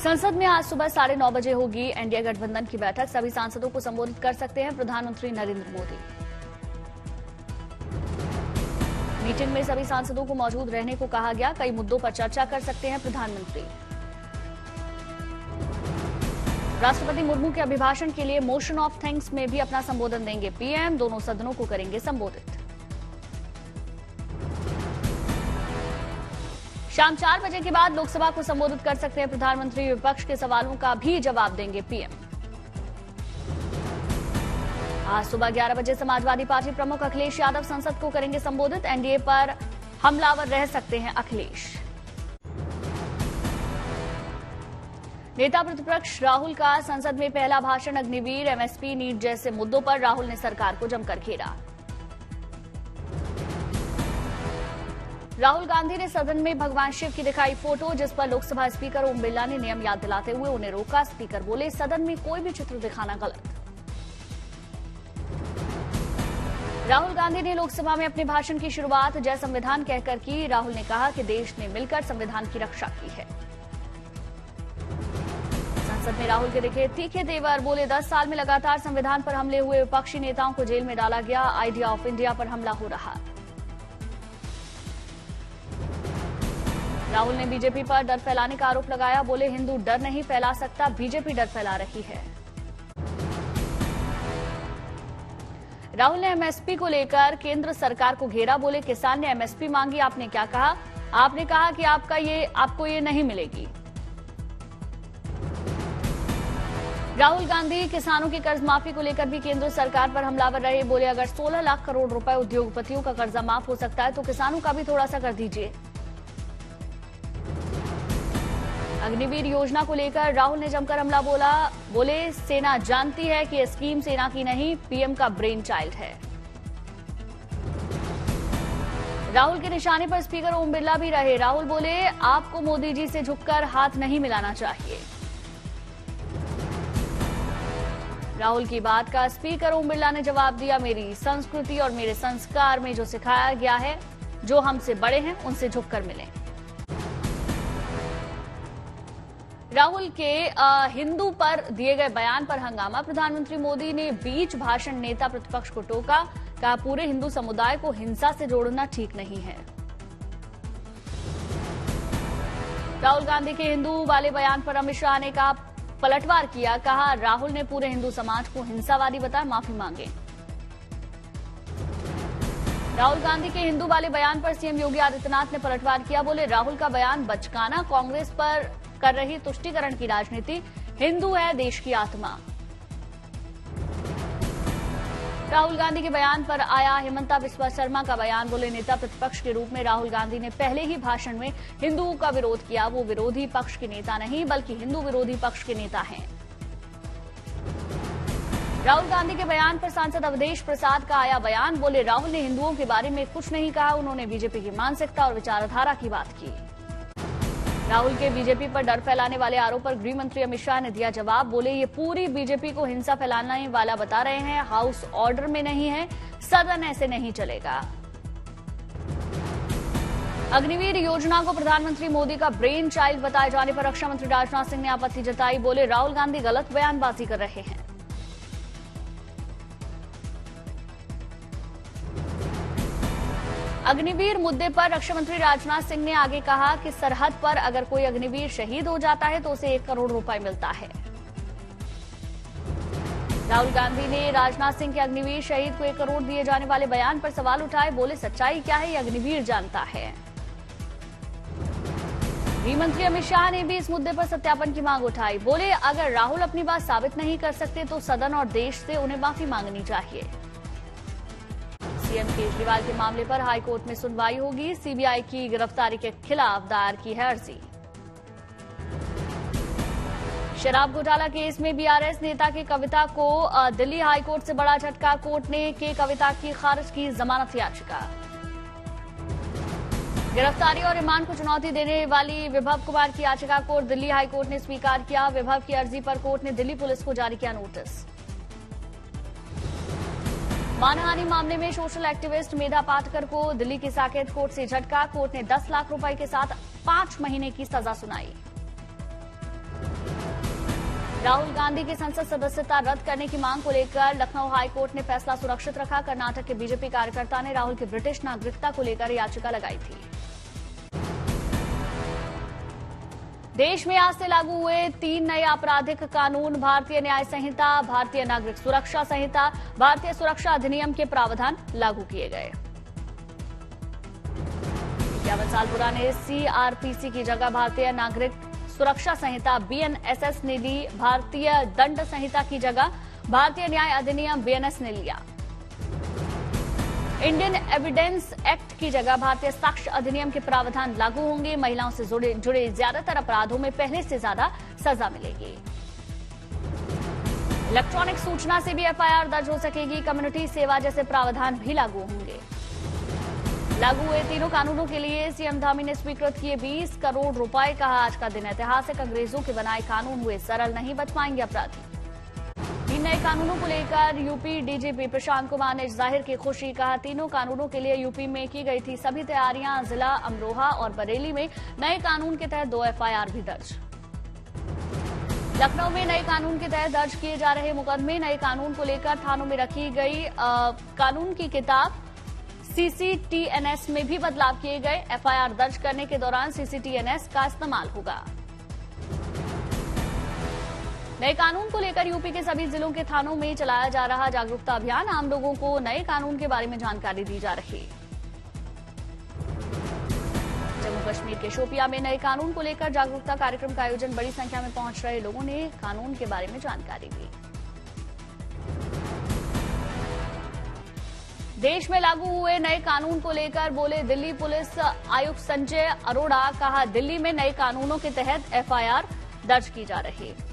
संसद में आज सुबह 9:30 बजे होगी एनडीए गठबंधन की बैठक। सभी सांसदों को संबोधित कर सकते हैं प्रधानमंत्री नरेंद्र मोदी। मीटिंग में सभी सांसदों को मौजूद रहने को कहा गया। कई मुद्दों पर चर्चा कर सकते हैं प्रधानमंत्री। राष्ट्रपति मुर्मू के अभिभाषण के लिए मोशन ऑफ थैंक्स में भी अपना संबोधन देंगे पीएम। दोनों सदनों को करेंगे संबोधित। शाम 4 बजे के बाद लोकसभा को संबोधित कर सकते हैं प्रधानमंत्री। विपक्ष के सवालों का भी जवाब देंगे पीएम। आज सुबह 11 बजे समाजवादी पार्टी प्रमुख अखिलेश यादव संसद को करेंगे संबोधित। एनडीए पर हमलावर रह सकते हैं अखिलेश। नेता प्रतिपक्ष राहुल का संसद में पहला भाषण। अग्निवीर, एमएसपी, नीट जैसे मुद्दों पर राहुल ने सरकार को जमकर घेरा। राहुल गांधी ने सदन में भगवान शिव की दिखाई फोटो, जिस पर लोकसभा स्पीकर ओम बिरला ने नियम याद दिलाते हुए उन्हें रोका। स्पीकर बोले, सदन में कोई भी चित्र दिखाना गलत। राहुल गांधी ने लोकसभा में अपने भाषण की शुरुआत जय संविधान कहकर की। राहुल ने कहा कि देश ने मिलकर संविधान की रक्षा की है। संसद में राहुल के दिखे तीखे तेवर। बोले, 10 साल में लगातार संविधान पर हमले हुए विपक्षी नेताओं को जेल में डाला गया। आइडिया ऑफ इंडिया पर हमला हो रहा। राहुल ने बीजेपी पर डर फैलाने का आरोप लगाया। बोले, हिंदू डर नहीं फैला सकता, बीजेपी डर फैला रही है। राहुल ने एमएसपी को लेकर केंद्र सरकार को घेरा। बोले, किसान ने एमएसपी मांगी, आपने क्या कहा? आपने कहा कि आपको ये नहीं मिलेगी। राहुल गांधी किसानों की कर्ज माफी को लेकर भी केंद्र सरकार पर हमलावर रहे। बोले, अगर 16 लाख करोड़ रुपए उद्योगपतियों का कर्जा माफ हो सकता है तो किसानों का भी थोड़ा सा कर दीजिए। अग्निवीर योजना को लेकर राहुल ने जमकर हमला बोला। बोले, सेना जानती है कि यह स्कीम सेना की नहीं, पीएम का ब्रेन चाइल्ड है। राहुल के निशाने पर स्पीकर ओम बिरला भी रहे। राहुल बोले, आपको मोदी जी से झुककर हाथ नहीं मिलाना चाहिए। राहुल की बात का स्पीकर ओम बिरला ने जवाब दिया, मेरी संस्कृति और मेरे संस्कार में जो सिखाया गया है, जो हमसे बड़े हैं उनसे झुककर मिलें। राहुल के हिंदू पर दिए गए बयान पर हंगामा। प्रधानमंत्री मोदी ने बीच भाषण नेता प्रतिपक्ष को टोका। कहा, पूरे हिंदू समुदाय को हिंसा से जोड़ना ठीक नहीं है। राहुल गांधी के हिंदू वाले बयान पर अमित शाह ने कहा, पलटवार किया। कहा, राहुल ने पूरे हिंदू समाज को हिंसावादी बताया, माफी मांगे। राहुल गांधी के हिंदू वाले बयान पर सीएम योगी आदित्यनाथ ने पलटवार किया। बोले, राहुल का बयान बचकाना, कांग्रेस पर कर रही तुष्टीकरण की राजनीति। हिंदू है देश की आत्मा। राहुल गांधी के बयान पर आया हेमंता बिस्वा शर्मा का बयान। बोले, नेता प्रतिपक्ष के रूप में राहुल गांधी ने पहले ही भाषण में हिंदुओं का विरोध किया। वो विरोधी पक्ष के नेता नहीं बल्कि हिंदू विरोधी पक्ष के नेता हैं। राहुल गांधी के बयान पर सांसद अवधेश प्रसाद का आया बयान। बोले, राहुल ने हिंदुओं के बारे में कुछ नहीं कहा, उन्होंने बीजेपी की मानसिकता और विचारधारा की बात की। राहुल के बीजेपी पर डर फैलाने वाले आरोप पर गृह मंत्री अमित शाह ने दिया जवाब। बोले, ये पूरी बीजेपी को हिंसा फैलाने वाला बता रहे हैं, हाउस ऑर्डर में नहीं है, सदन ऐसे नहीं चलेगा। अग्निवीर योजना को प्रधानमंत्री मोदी का ब्रेन चाइल्ड बताए जाने पर रक्षा मंत्री राजनाथ सिंह ने आपत्ति जताई। बोले, राहुल गांधी गलत बयानबाजी कर रहे हैं। अग्निवीर मुद्दे पर रक्षा मंत्री राजनाथ सिंह ने आगे कहा कि सरहद पर अगर कोई अग्निवीर शहीद हो जाता है तो उसे 1 करोड़ रुपए मिलता है। राहुल गांधी ने राजनाथ सिंह के अग्निवीर शहीद को 1 करोड़ दिए जाने वाले बयान पर सवाल उठाए। बोले, सच्चाई क्या है ये अग्निवीर जानता है। गृह मंत्री अमित शाह ने भी इस मुद्दे पर सत्यापन की मांग उठाई। बोले, अगर राहुल अपनी बात साबित नहीं कर सकते तो सदन और देश से उन्हें माफी मांगनी चाहिए। सीएम केजरीवाल के मामले पर हाईकोर्ट में सुनवाई होगी। सीबीआई की गिरफ्तारी के खिलाफ दायर की है अर्जी। शराब घोटाला केस में बीआरएस नेता के कविता को दिल्ली हाईकोर्ट से बड़ा झटका। कोर्ट ने के कविता की खारिज की जमानत याचिका। गिरफ्तारी और रिमांड को चुनौती देने वाली विभव कुमार की याचिका को दिल्ली हाईकोर्ट ने स्वीकार किया। विभव की अर्जी पर कोर्ट ने दिल्ली पुलिस को जारी किया नोटिस। मानहानि मामले में सोशल एक्टिविस्ट मेधा पाटकर को दिल्ली की साकेत कोर्ट से झटका। कोर्ट ने 10 लाख रुपए के साथ 5 महीने की सजा सुनाई। राहुल गांधी की संसद सदस्यता रद्द करने की मांग को लेकर लखनऊ हाईकोर्ट ने फैसला सुरक्षित रखा। कर्नाटक के बीजेपी कार्यकर्ता ने राहुल की ब्रिटिश नागरिकता को लेकर याचिका लगाई थी। देश में आज से लागू हुए 3 नए आपराधिक कानून, भारतीय न्याय संहिता, भारतीय नागरिक सुरक्षा संहिता, भारतीय सुरक्षा अधिनियम के प्रावधान लागू किए गए। 51 साल पुराने सीआरपीसी की जगह भारतीय नागरिक सुरक्षा संहिता बीएनएसएस ने ली। भारतीय दंड संहिता की जगह भारतीय न्याय अधिनियम बीएनएस ने लिया। इंडियन एविडेंस एक्ट की जगह भारतीय साक्ष्य अधिनियम के प्रावधान लागू होंगे। महिलाओं से जुड़े ज्यादातर अपराधों में पहले से ज्यादा सजा मिलेगी। इलेक्ट्रॉनिक सूचना से भी एफआईआर दर्ज हो सकेगी। कम्युनिटी सेवा जैसे प्रावधान भी लागू होंगे। लागू हुए तीनों कानूनों के लिए सीएम धामी ने स्वीकृत किए 20 करोड़ रुपए। कहा, आज का दिन ऐतिहासिक, अंग्रेजों के बनाए कानून हुए सरल, नहीं बच पाएंगे अपराधी। 3 नए कानूनों को लेकर यूपी डीजीपी प्रशांत कुमार ने जाहिर की खुशी। कहा, तीनों कानूनों के लिए यूपी में की गई थी सभी तैयारियां। जिला अमरोहा और बरेली में नए कानून के तहत 2 एफआईआर भी दर्ज। लखनऊ में नए कानून के तहत दर्ज किए जा रहे मुकदमे। नए कानून को लेकर थानों में रखी गई कानून की किताब सीसीटीएनएस में भी बदलाव किए गए। एफआईआर दर्ज करने के दौरान सीसीटीएनएस का इस्तेमाल होगा। नए कानून को लेकर यूपी के सभी जिलों के थानों में चलाया जा रहा जागरूकता अभियान। आम लोगों को नए कानून के बारे में जानकारी दी जा रही। जम्मू कश्मीर के शोपियां में नए कानून को लेकर जागरूकता कार्यक्रम का आयोजन। बड़ी संख्या में पहुंच रहे लोगों ने कानून के बारे में जानकारी दी। देश में लागू हुए नए कानून को लेकर बोले दिल्ली पुलिस आयुक्त संजय अरोड़ा। कहा, दिल्ली में नए कानूनों के तहत एफआईआर दर्ज की जा रही है।